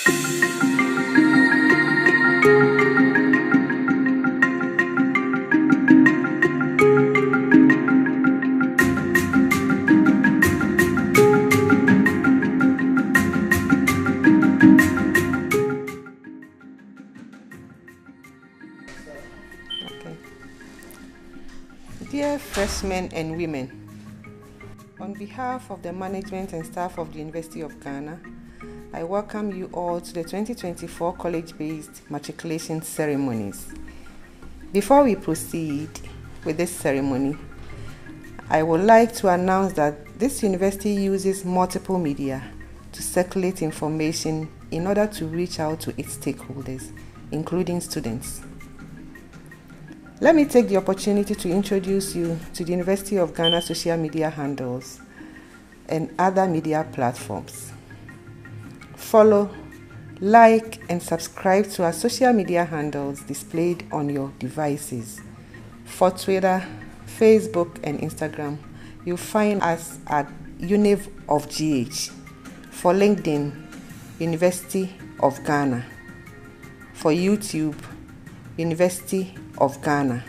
Dear freshmen and women, on behalf of the management and staff of the University of Ghana, I welcome you all to the 2024 college-based matriculation ceremonies. Before we proceed with this ceremony, I would like to announce that this university uses multiple media to circulate information in order to reach out to its stakeholders, including students. Let me take the opportunity to introduce you to the University of Ghana social media handles and other media platforms. Follow, like, and subscribe to our social media handles displayed on your devices. For Twitter, Facebook, and Instagram, you'll find us at Univ of GH. For LinkedIn, University of Ghana. For YouTube, University of Ghana.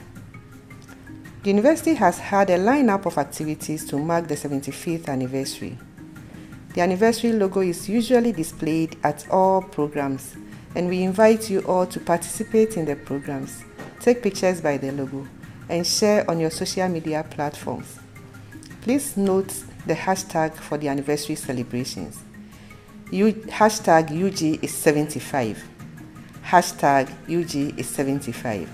The university has had a lineup of activities to mark the 75th anniversary. The anniversary logo is usually displayed at all programs, and we invite you all to participate in the programs, take pictures by the logo, and share on your social media platforms. Please note the hashtag for the anniversary celebrations. Hashtag UG is 75. Hashtag UG is 75.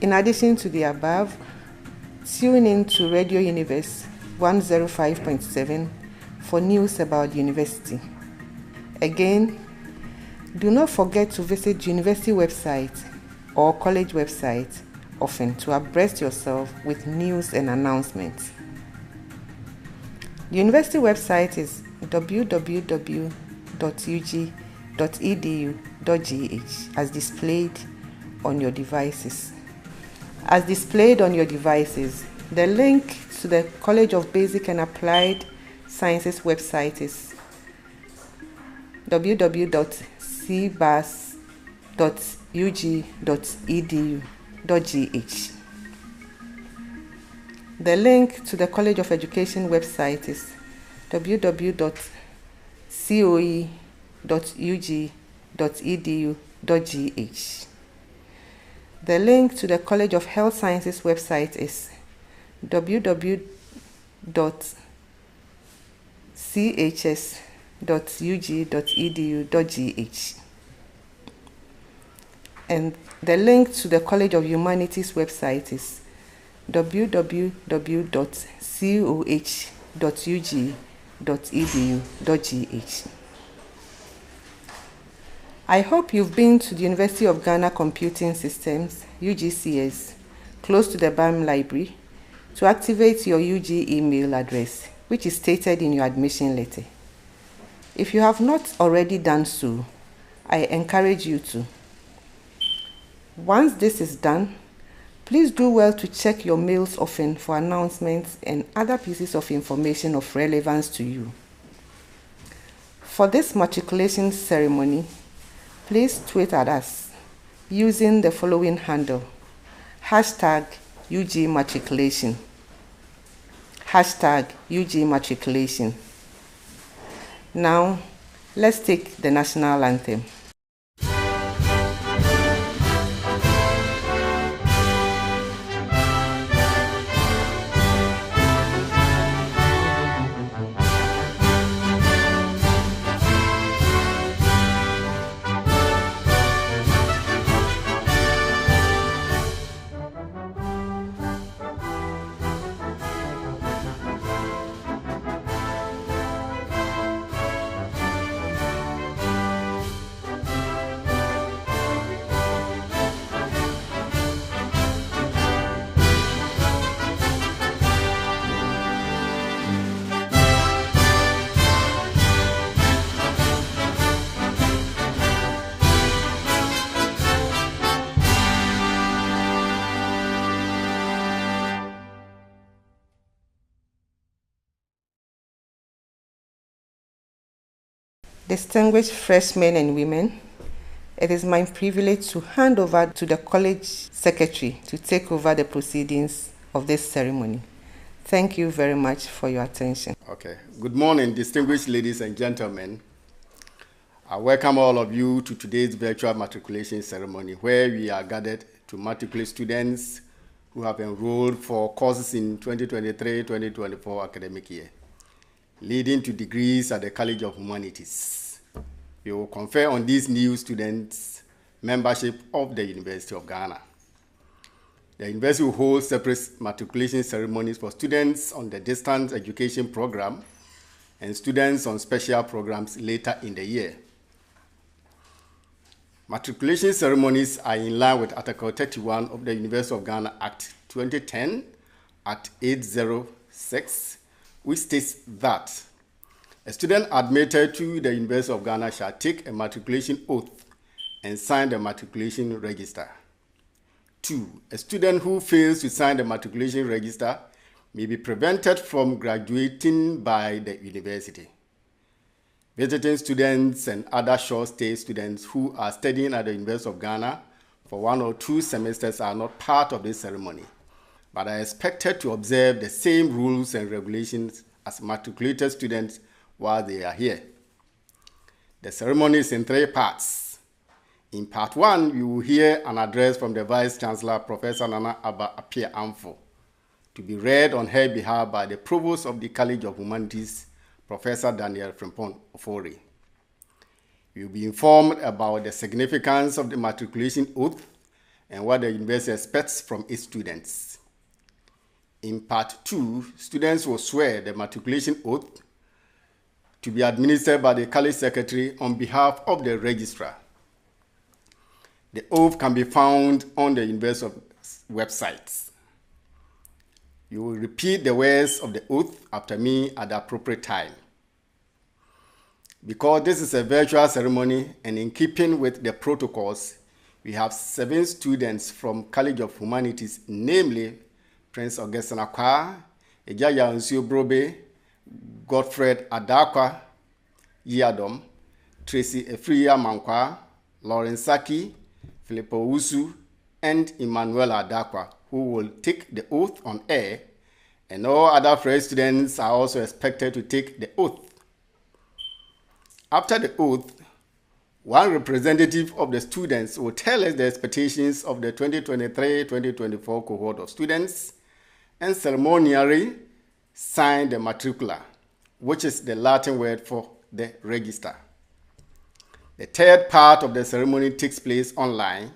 In addition to the above, tune in to Radio Universe 105.7 for news about the university. Again, do not forget to visit the university website or college website often to abreast yourself with news and announcements. The university website is www.ug.edu.gh as displayed on your devices. The link to the College of Basic and Applied Sciences website is www.cbas.ug.edu.gh. The link to the College of Education website is www.coe.ug.edu.gh. The link to the College of Health Sciences website is www.chs.ug.edu.gh. And the link to the College of Humanities website is www.coh.ug.edu.gh. I hope you've been to the University of Ghana Computing Systems, UGCS, close to the BAM library, to activate your UG email address, which is stated in your admission letter. If you have not already done so, I encourage you to. Once this is done, please do well to check your mails often for announcements and other pieces of information of relevance to you. For this matriculation ceremony, please tweet at us using the following handle: hashtag UG Matriculation. Hashtag UG Matriculation. Now, let's take the national anthem. Distinguished freshmen and women, it is my privilege to hand over to the college secretary to take over the proceedings of this ceremony. Thank you very much for your attention. Okay. Good morning, distinguished ladies and gentlemen. I welcome all of you to today's virtual matriculation ceremony, where we are gathered to matriculate students who have enrolled for courses in 2023-2024 academic year, leading to degrees at the College of Humanities. We will confer on these new students membership of the University of Ghana. The university will hold separate matriculation ceremonies for students on the distance education program and students on special programs later in the year. Matriculation ceremonies are in line with Article 31 of the University of Ghana Act 2010, Act 806, which states that a student admitted to the University of Ghana shall take a matriculation oath and sign the matriculation register. 2. A student who fails to sign the matriculation register may be prevented from graduating by the university. Visiting students and other short-stay students who are studying at the University of Ghana for 1 or 2 semesters are not part of this ceremony, but are expected to observe the same rules and regulations as matriculated students while they are here. The ceremony is in 3 parts. In part 1, you will hear an address from the Vice-Chancellor, Professor Nana Aba Appiah Amfo, to be read on her behalf by the Provost of the College of Humanities, Professor Daniel Frimpong Ofori. You will be informed about the significance of the matriculation oath and what the university expects from its students. In part 2, students will swear the matriculation oath to be administered by the college secretary on behalf of the registrar. The oath can be found on the university's website. You will repeat the words of the oath after me at the appropriate time. Because this is a virtual ceremony and in keeping with the protocols, we have 7 students from College of Humanities, namely Prince Augustine Akwa, Ejaya Nsio Brobe, Godfred Adakwa Yadom, Tracy Efria Mankwa, Lauren Saki, Philippo Usu, and Emmanuel Adakwa, who will take the oath on air, and all other fresh students are also expected to take the oath. After the oath, one representative of the students will tell us the expectations of the 2023-2024 cohort of students and ceremonially sign the matricula, which is the Latin word for the register. The third part of the ceremony takes place online.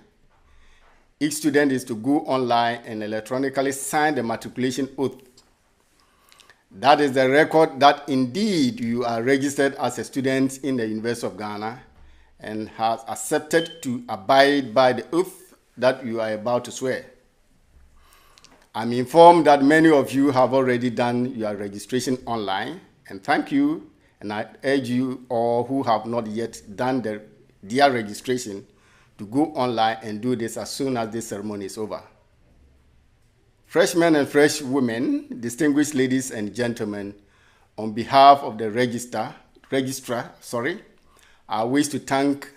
Each student is to go online and electronically sign the matriculation oath. That is the record that indeed you are registered as a student in the University of Ghana and has accepted to abide by the oath that you are about to swear. I'm informed that many of you have already done your registration online, and thank you, and I urge you all who have not yet done their registration to go online and do this as soon as this ceremony is over. Freshmen and fresh women, distinguished ladies and gentlemen, on behalf of the registrar, I wish to thank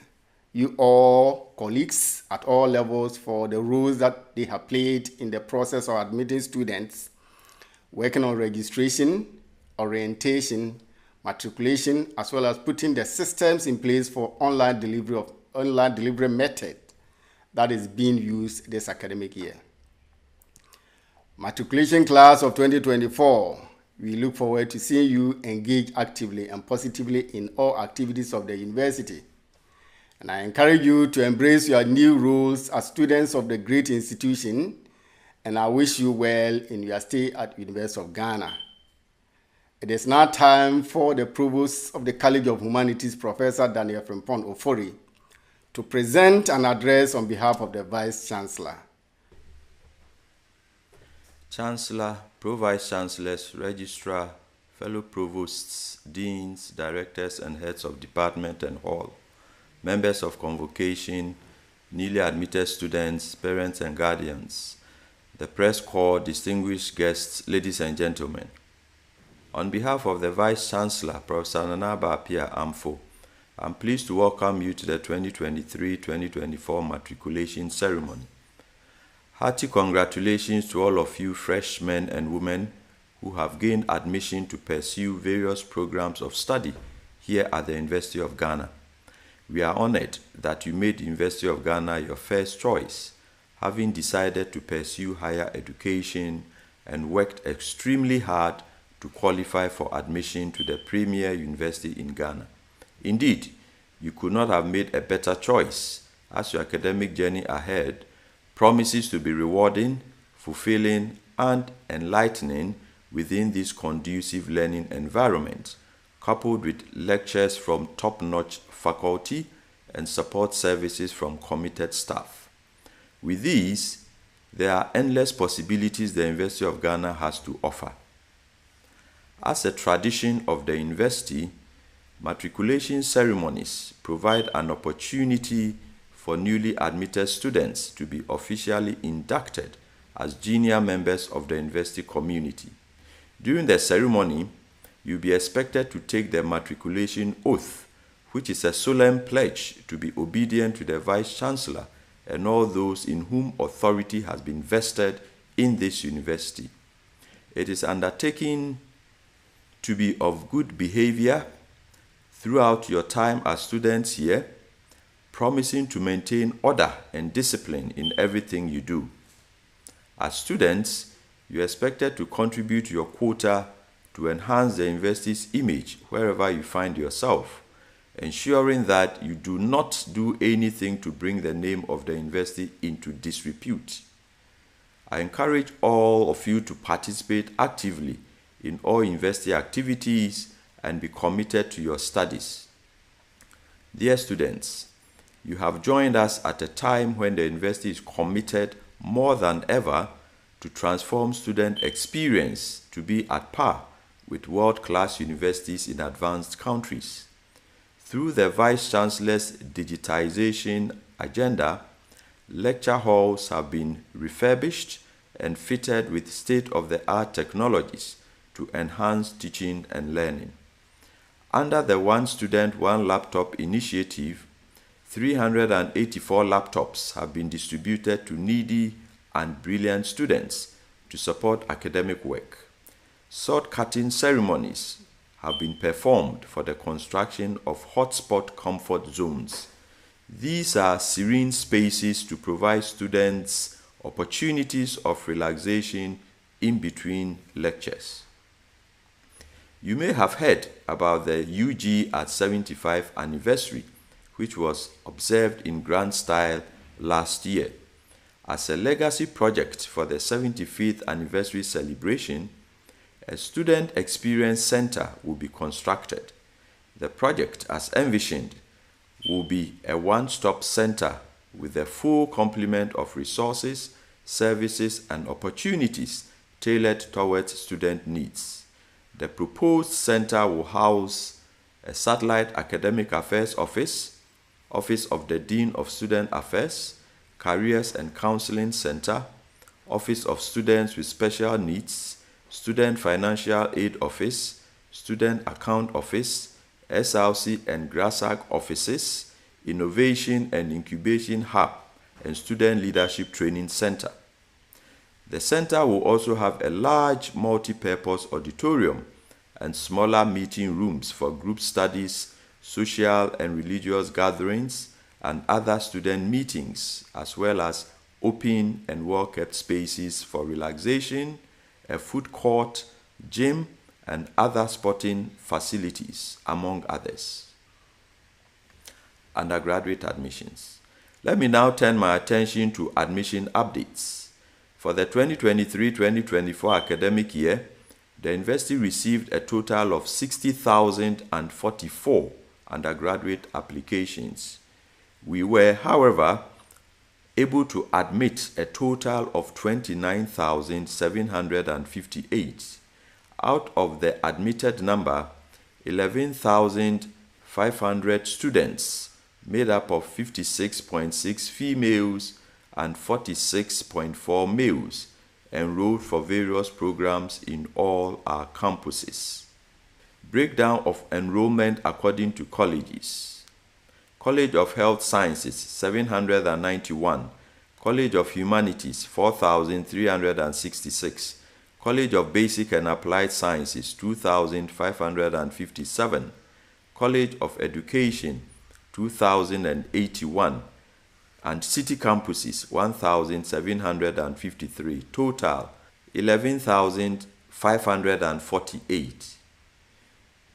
you all colleagues at all levels for the roles that they have played in the process of admitting students, working on registration, orientation, matriculation, as well as putting the systems in place for online delivery method that is being used this academic year. Matriculation class of 2024, we look forward to seeing you engage actively and positively in all activities of the university. And I encourage you to embrace your new roles as students of the great institution, and I wish you well in your stay at University of Ghana. It is now time for the Provost of the College of Humanities, Professor Daniel Frimpong Ofori, to present an address on behalf of the Vice-Chancellor. Chancellor, Pro-Vice-Chancellors, Registrar, fellow Provosts, Deans, Directors, and Heads of Department and Hall, members of Convocation, newly admitted students, parents and guardians, the press corps, distinguished guests, ladies and gentlemen. On behalf of the Vice-Chancellor, Professor Nana Aba Appiah Amfo, I'm pleased to welcome you to the 2023-2024 matriculation ceremony. Hearty congratulations to all of you freshmen and women who have gained admission to pursue various programs of study here at the University of Ghana. We are honored that you made the University of Ghana your first choice, having decided to pursue higher education and worked extremely hard to qualify for admission to the premier university in Ghana. Indeed, you could not have made a better choice, as your academic journey ahead promises to be rewarding, fulfilling, and enlightening within this conducive learning environment, coupled with lectures from top-notch faculty and support services from committed staff. With these, there are endless possibilities the University of Ghana has to offer. As a tradition of the university, matriculation ceremonies provide an opportunity for newly admitted students to be officially inducted as junior members of the university community. During the ceremony, you'll be expected to take the matriculation oath, which is a solemn pledge to be obedient to the Vice-Chancellor and all those in whom authority has been vested in this university. It is undertaken to be of good behavior throughout your time as students here, promising to maintain order and discipline in everything you do. As students, you are expected to contribute your quota to enhance the university's image wherever you find yourself, ensuring that you do not do anything to bring the name of the university into disrepute. I encourage all of you to participate actively in all university activities and be committed to your studies. Dear students, you have joined us at a time when the university is committed more than ever to transform student experience to be at par with world-class universities in advanced countries. Through the Vice-Chancellor's digitization agenda, lecture halls have been refurbished and fitted with state-of-the-art technologies to enhance teaching and learning. Under the One Student, One Laptop initiative, 384 laptops have been distributed to needy and brilliant students to support academic work. Sword-cutting ceremonies have been performed for the construction of hotspot comfort zones. These are serene spaces to provide students opportunities of relaxation in between lectures. You may have heard about the UG at 75th anniversary, which was observed in grand style last year. As a legacy project for the 75th anniversary celebration, a student experience center will be constructed. The project, as envisioned, will be a one-stop center with a full complement of resources, services, and opportunities tailored towards student needs. The proposed center will house a satellite academic affairs office, Office of the Dean of Student Affairs, Careers and Counseling Center, Office of Students with Special Needs, Student Financial Aid Office, Student Account Office, SRC and GRASAG offices, Innovation and Incubation Hub, and Student Leadership Training Center. The center will also have a large multi-purpose auditorium and smaller meeting rooms for group studies, social and religious gatherings, and other student meetings, as well as open and well-kept spaces for relaxation, a food court, gym, and other sporting facilities, among others. Undergraduate admissions. Let me now turn my attention to admission updates. For the 2023-2024 academic year, the university received a total of 60,044 undergraduate applications. We were, however, able to admit a total of 29,758. Out of the admitted number, 11,500 students, made up of 56.6 females and 46.4 males, enrolled for various programs in all our campuses. Breakdown of enrollment according to colleges. College of Health Sciences 791, College of Humanities 4,366, College of Basic and Applied Sciences 2,557, College of Education 2,081, and city campuses 1,753, total 11,548.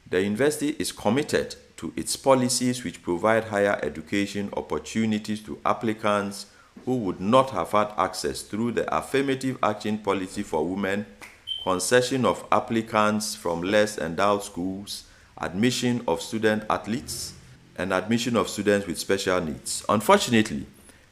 The university is committed to its policies which provide higher education opportunities to applicants who would not have had access through the affirmative action policy for women, concession of applicants from less endowed schools, admission of student athletes, and admission of students with special needs. Unfortunately,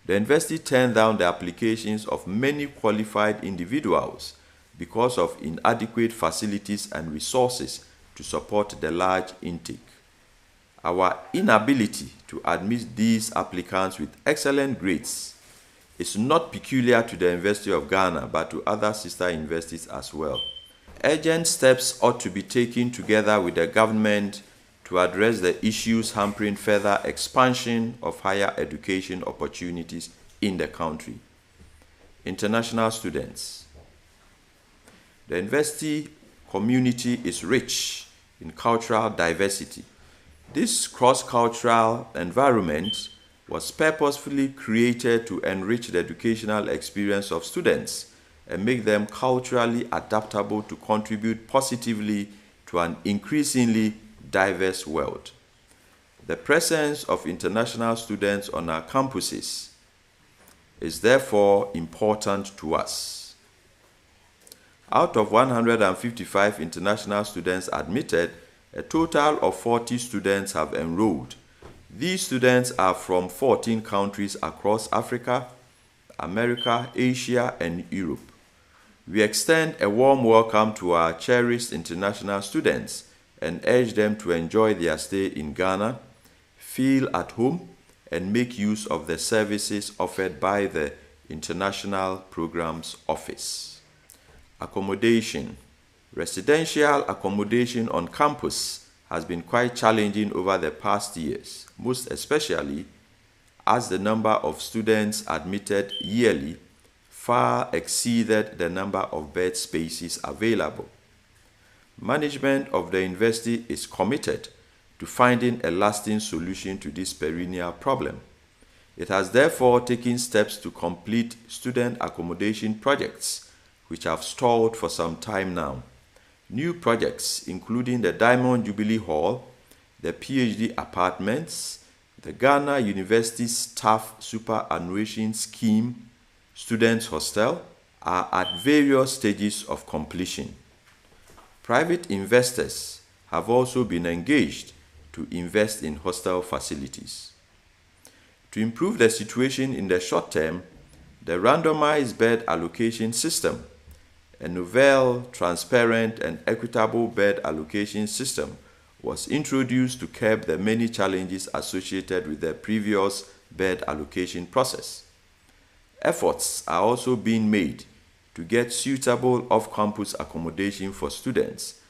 the university turned down the applications of many qualified individuals because of inadequate facilities and resources to support the large intake. Our inability to admit these applicants with excellent grades is not peculiar to the University of Ghana, but to other sister universities as well. Urgent steps ought to be taken together with the government to address the issues hampering further expansion of higher education opportunities in the country. International students. The university community is rich in cultural diversity. This cross-cultural environment was purposefully created to enrich the educational experience of students and make them culturally adaptable to contribute positively to an increasingly diverse world. The presence of international students on our campuses is therefore important to us. Out of 155 international students admitted, a total of 40 students have enrolled. These students are from 14 countries across Africa, America, Asia, and Europe. We extend a warm welcome to our cherished international students and urge them to enjoy their stay in Ghana, feel at home, and make use of the services offered by the International Programs Office. Accommodation. Residential accommodation on campus has been quite challenging over the past years, most especially as the number of students admitted yearly far exceeded the number of bed spaces available. Management of the university is committed to finding a lasting solution to this perennial problem. It has therefore taken steps to complete student accommodation projects which have stalled for some time now. New projects including the Diamond Jubilee Hall, the PhD apartments, the Ghana University Staff Superannuation Scheme Students Hostel are at various stages of completion. Private investors have also been engaged to invest in hostel facilities. To improve the situation in the short term, the randomized bed allocation system, a novel, transparent, and equitable bed allocation system, was introduced to curb the many challenges associated with the previous bed allocation process. Efforts are also being made to get suitable off-campus accommodation for students.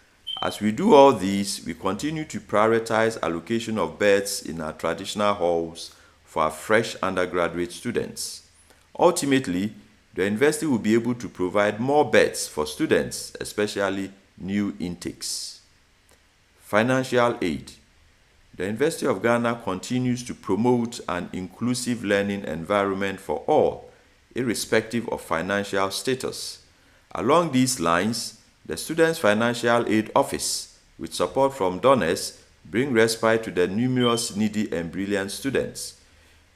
As we do all these, we continue to prioritize allocation of beds in our traditional halls for our fresh undergraduate students. Ultimately, the university will be able to provide more beds for students, especially new intakes. Financial aid. The University of Ghana continues to promote an inclusive learning environment for all, irrespective of financial status. Along these lines, the Students' Financial Aid Office, with support from donors, bring respite to the numerous needy and brilliant students.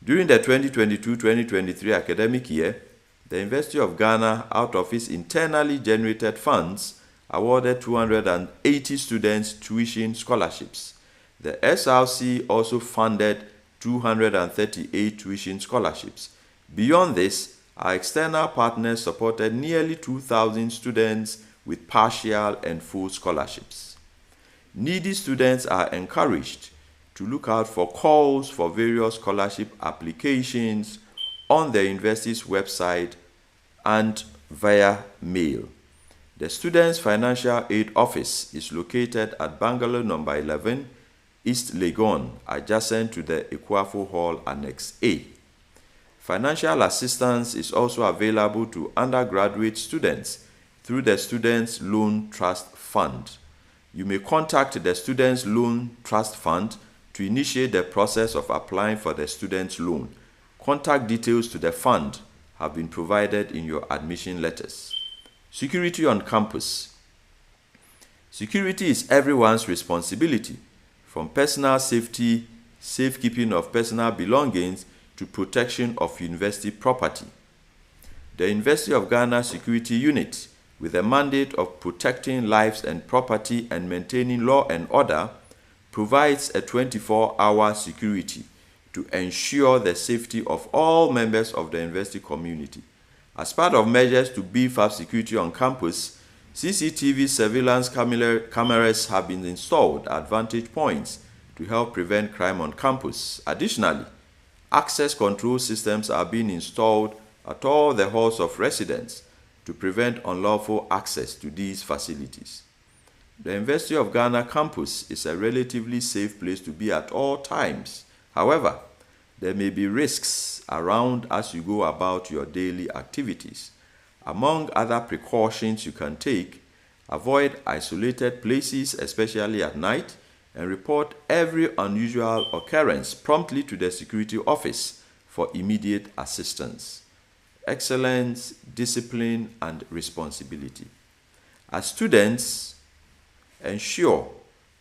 During the 2022-2023 academic year, the University of Ghana, out of its internally generated funds, awarded 280 students tuition scholarships. The SRC also funded 238 tuition scholarships. Beyond this, our external partners supported nearly 2,000 students with partial and full scholarships. Needy students are encouraged to look out for calls for various scholarship applications on the university's website and via mail. The Students' Financial Aid Office is located at Bungalow number 11, East Legon, adjacent to the Equafo Hall Annex A. Financial assistance is also available to undergraduate students through the Students' Loan Trust Fund. You may contact the Students' Loan Trust Fund to initiate the process of applying for the student's loan. Contact details to the fund have been provided in your admission letters. Security on campus. Security is everyone's responsibility, from personal safety, safekeeping of personal belongings, to protection of university property. The University of Ghana Security Unit, with a mandate of protecting lives and property and maintaining law and order, provides a 24-hour security to ensure the safety of all members of the university community. As part of measures to beef up security on campus, CCTV surveillance cameras have been installed at vantage points to help prevent crime on campus. Additionally, access control systems are being installed at all the halls of residence to prevent unlawful access to these facilities. The University of Ghana campus is a relatively safe place to be at all times. However, there may be risks around as you go about your daily activities. Among other precautions you can take, avoid isolated places, especially at night, and report every unusual occurrence promptly to the security office for immediate assistance. Excellence, discipline, and responsibility. As students, ensure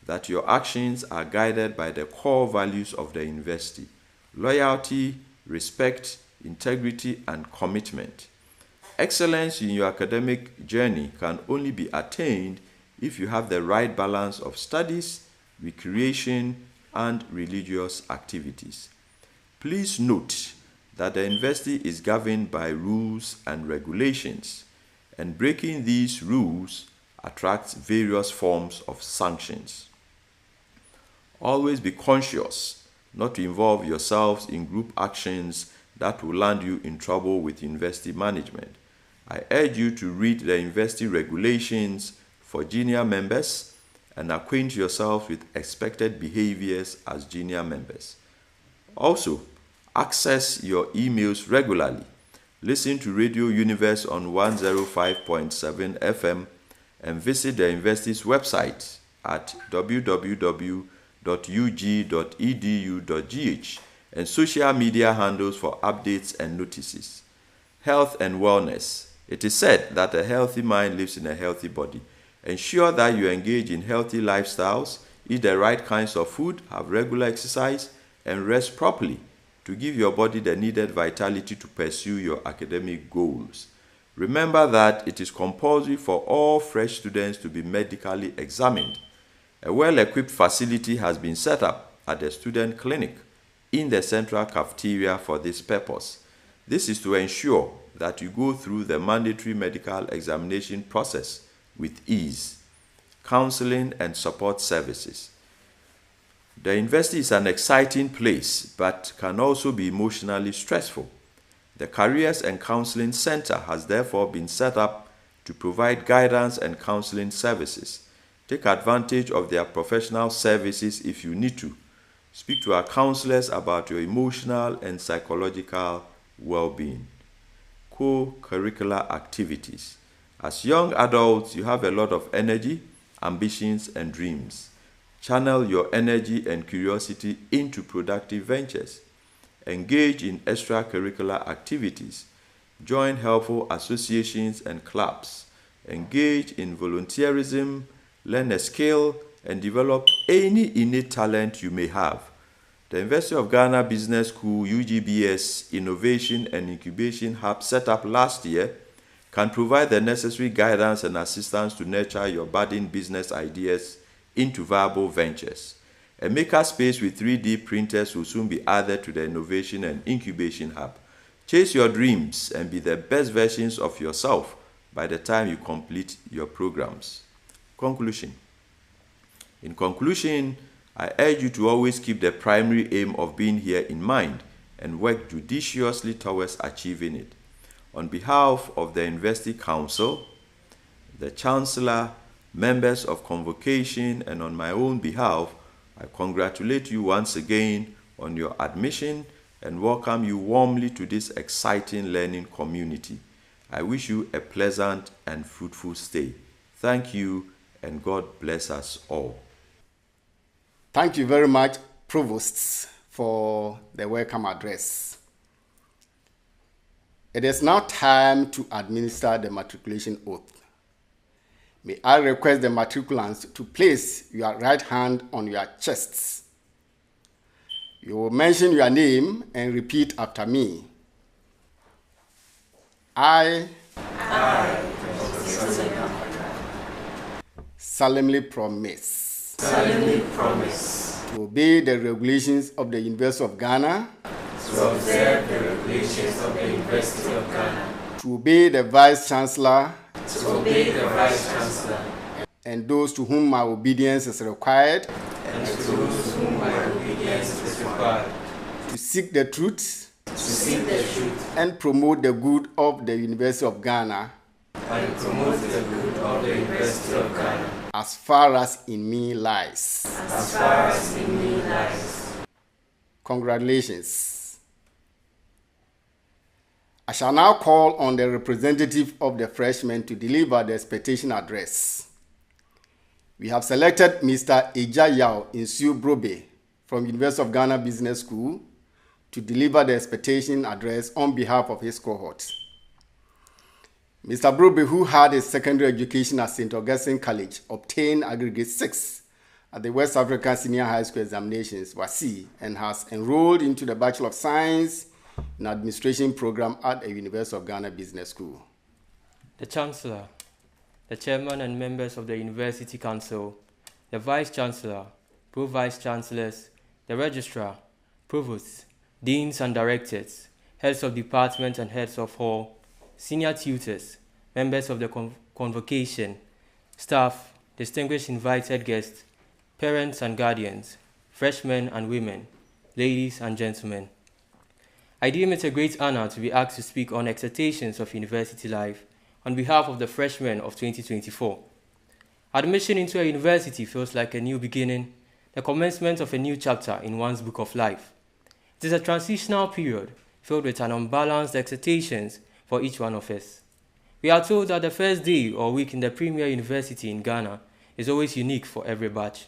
that your actions are guided by the core values of the university: loyalty, respect, integrity, and commitment. Excellence in your academic journey can only be attained if you have the right balance of studies, recreation, and religious activities. Please note that the university is governed by rules and regulations, and breaking these rules attracts various forms of sanctions. Always be conscious not to involve yourselves in group actions that will land you in trouble with university management. I urge you to read the university regulations for junior members and acquaint yourself with expected behaviors as junior members. Also, access your emails regularly. Listen to Radio Universe on 105.7 FM and visit the university's website at www.ug.edu.gh and social media handles for updates and notices. Health and wellness. It is said that a healthy mind lives in a healthy body. Ensure that you engage in healthy lifestyles, eat the right kinds of food, have regular exercise, and rest properly to give your body the needed vitality to pursue your academic goals. Remember that it is compulsory for all fresh students to be medically examined. A well-equipped facility has been set up at the student clinic in the central cafeteria for this purpose. This is to ensure that you go through the mandatory medical examination process with ease. Counseling and support services. The university is an exciting place, but can also be emotionally stressful. The Careers and Counseling Center has therefore been set up to provide guidance and counseling services. Take advantage of their professional services if you need to. Speak to our counselors about your emotional and psychological well-being. Co-curricular activities. As young adults, you have a lot of energy, ambitions, and dreams. Channel your energy and curiosity into productive ventures. Engage in extracurricular activities. Join helpful associations and clubs. Engage in volunteerism, learn a skill, and develop any innate talent you may have. The University of Ghana Business School UGBS Innovation and Incubation Hub set up last year can provide the necessary guidance and assistance to nurture your budding business ideas into viable ventures. A makerspace with 3D printers will soon be added to the Innovation and Incubation Hub. Chase your dreams and be the best versions of yourself by the time you complete your programs. Conclusion. In conclusion, I urge you to always keep the primary aim of being here in mind and work judiciously towards achieving it. On behalf of the University Council, the Chancellor, members of Convocation, and on my own behalf, I congratulate you once again on your admission and welcome you warmly to this exciting learning community. I wish you a pleasant and fruitful stay. Thank you, and God bless us all. Thank you very much, Provosts, for the welcome address. It is now time to administer the matriculation oath. May I request the matriculants to place your right hand on your chests. You will mention your name and repeat after me. I solemnly promise to obey the regulations of the University of Ghana, to observe the regulations of the University of Ghana, to obey the Vice Chancellor, to obey the Vice Chancellor, and those to whom my obedience is required, and to those to whom my obedience is required, to seek the truth, to seek the truth, and promote the good of the University of Ghana, and promote the good of the University of Ghana, as far as in me lies. as far as in me lies. Congratulations. I shall now call on the representative of the freshmen to deliver the expectation address. We have selected Mr. Ejayao Insu Brobe from University of Ghana Business School to deliver the expectation address on behalf of his cohort. Mr. Brobe, who had his secondary education at St. Augustine College, obtained aggregate 6 at the West African Senior High School Examinations, WASSCE, and has enrolled into the Bachelor of Science in Administration program at the University of Ghana Business School. The Chancellor, the Chairman and members of the University Council, the Vice Chancellor, Pro-Vice Chancellors, the Registrar, Provosts, Deans and Directors, Heads of Department and Heads of Hall, Senior Tutors, members of the Convocation, staff, distinguished invited guests, parents and guardians, freshmen and women, ladies and gentlemen. I deem it a great honor to be asked to speak on exhortations of university life on behalf of the freshmen of 2024. Admission into a university feels like a new beginning, the commencement of a new chapter in one's book of life. It is a transitional period filled with an unbalanced exhortations for each one of us. We are told that the first day or week in the premier university in Ghana is always unique for every batch.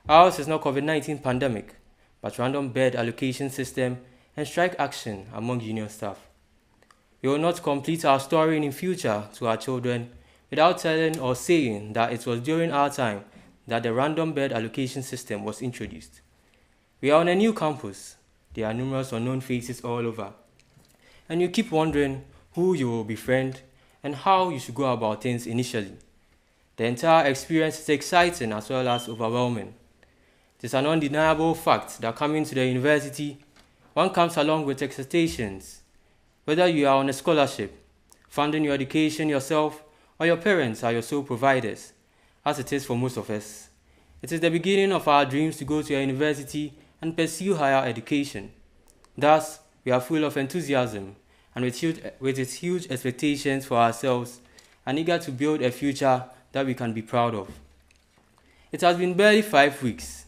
Ours is not COVID-19 pandemic, but random bed allocation system and strike action among union staff. We will not complete our story in future to our children without telling or saying that it was during our time that the random bed allocation system was introduced. We are on a new campus. There are numerous unknown faces all over. And you keep wondering who you will befriend and how you should go about things initially. The entire experience is exciting as well as overwhelming. It is an undeniable fact that coming to the university, one comes along with expectations. Whether you are on a scholarship, funding your education yourself, or your parents are your sole providers, as it is for most of us. It is the beginning of our dreams to go to a university and pursue higher education. Thus, we are full of enthusiasm and with its huge expectations for ourselves and eager to build a future that we can be proud of. It has been barely 5 weeks,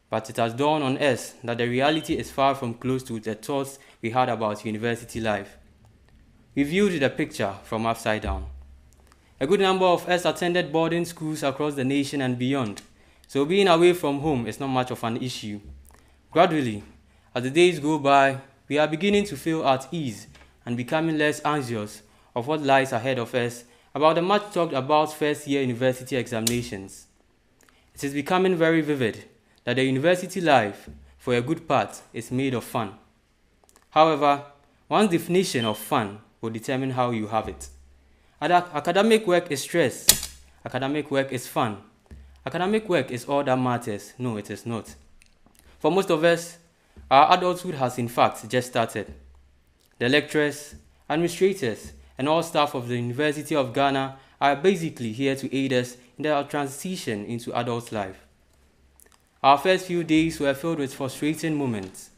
but it has dawned on us that the reality is far from close to the thoughts we had about university life. We viewed the picture from upside down. A good number of us attended boarding schools across the nation and beyond, so being away from home is not much of an issue. Gradually, as the days go by, we are beginning to feel at ease and becoming less anxious of what lies ahead of us about the much talked about first-year university examinations. It is becoming very vivid that the university life, for a good part, is made of fun. However, one's definition of fun will determine how you have it. Academic work is stress. Academic work is fun. Academic work is all that matters. No, it is not. For most of us, our adulthood has in fact just started. The lecturers, administrators, and all staff of the University of Ghana are basically here to aid us in our transition into adult life. Our first few days were filled with frustrating moments,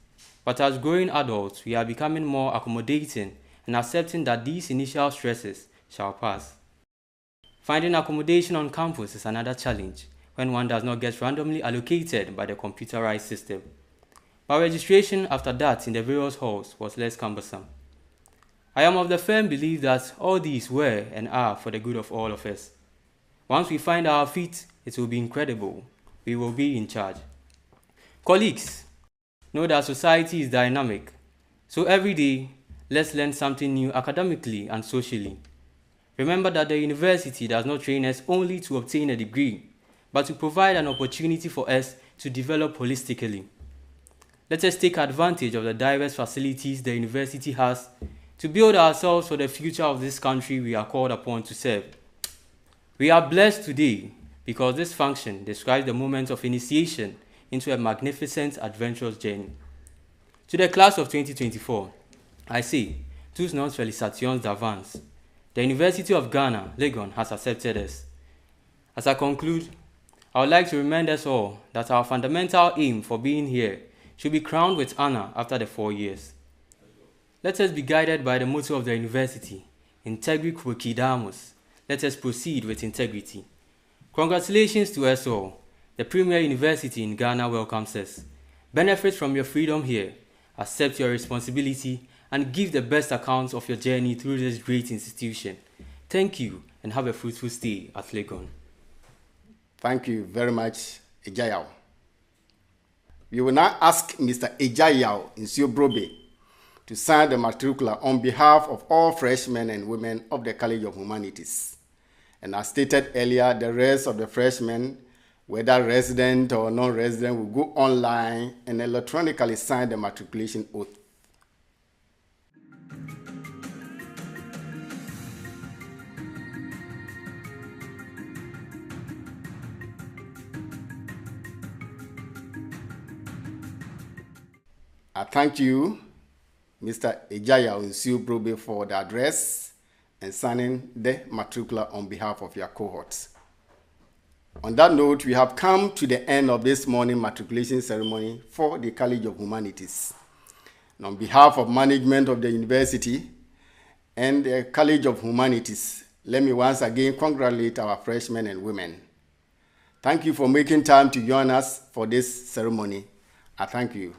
but as growing adults, we are becoming more accommodating and accepting that these initial stresses shall pass. Finding accommodation on campus is another challenge, when one does not get randomly allocated by the computerized system. But registration after that in the various halls was less cumbersome. I am of the firm belief that all these were and are for the good of all of us. Once we find our feet, it will be incredible. We will be in charge. Colleagues, know that society is dynamic. So every day, let's learn something new academically and socially. Remember that the university does not train us only to obtain a degree, but to provide an opportunity for us to develop holistically. Let us take advantage of the diverse facilities the university has to build ourselves for the future of this country we are called upon to serve. We are blessed today because this function describes the moment of initiation into a magnificent, adventurous journey. To the class of 2024, I say, tous nos félicitations d'avance. The University of Ghana, Legon, has accepted us. As I conclude, I would like to remind us all that our fundamental aim for being here should be crowned with honor after the 4 years. Let us be guided by the motto of the university, Integri Quoquidamus. Let us proceed with integrity. Congratulations to us all. The premier university in Ghana welcomes us. Benefit from your freedom here. Accept your responsibility and give the best account of your journey through this great institution. Thank you and have a fruitful stay at Legon. Thank you very much, Ejayao. We will now ask Mr. Ejayao Nsiobrobe to sign the matricula on behalf of all freshmen and women of the College of Humanities. And as stated earlier, the rest of the freshmen, whether resident or non-resident, will go online and electronically sign the matriculation oath. I thank you, Mr. Ejayao Nsiobrobe, for the address and signing the matricula on behalf of your cohorts. On that note, we have come to the end of this morning matriculation ceremony for the College of Humanities. And on behalf of management of the university and the College of Humanities, let me once again congratulate our freshmen and women. Thank you for making time to join us for this ceremony. I thank you.